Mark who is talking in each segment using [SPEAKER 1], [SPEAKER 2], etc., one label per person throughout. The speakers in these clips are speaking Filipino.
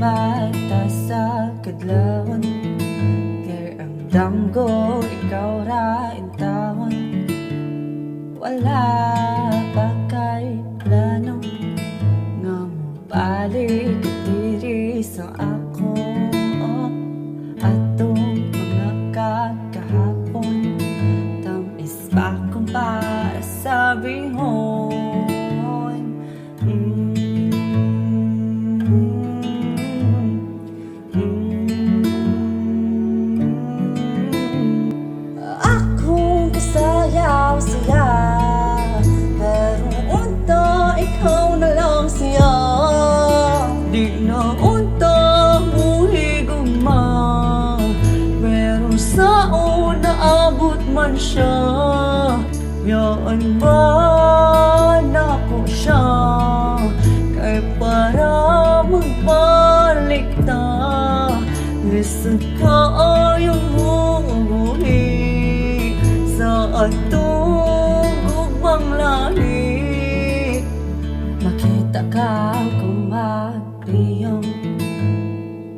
[SPEAKER 1] mata sa kadlawon, kay ang damgo ikaw ra intawon. Wala pa kay plano nga mabalik diri sa ako atong mga kakahapon. Tamis pa kung para sa bihon. Akong kasayaw siya, pero unta ikaw na lang siya. Di na unta muhiguma, pero sa una abot man siya. Yaan ba na ko siya, kay para magbalik ta. Listen ka ayong muli sa atong ugmang lahi. Makita ka kung magriyong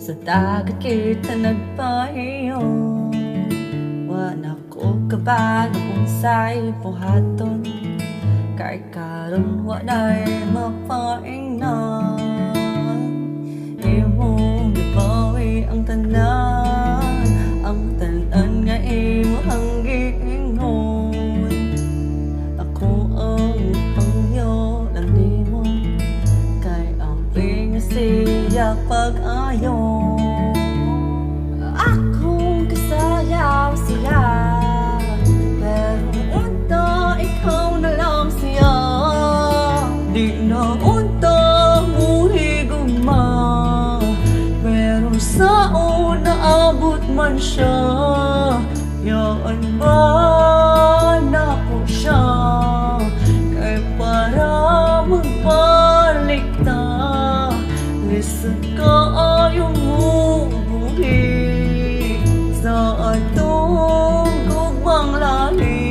[SPEAKER 1] sa dagat kita nagpahiyong. Wala ko kabag kung sa'y buhaton, kay karon wala'y mapaingnan. Imong gibawi ang tanan, ang tanan nga imo ang giingon. Ako ang pangyo lang nimo, kay ang pinga siya pag-ayon. Akong kasayaw siya, pero unta ikaw na lang siya. Di na unta muhiguma, pero sa una abot man siya. Yaan ba na ko siya, kay para magbalik ta. Listen ka ayong buhi sa atong gugmang lahi.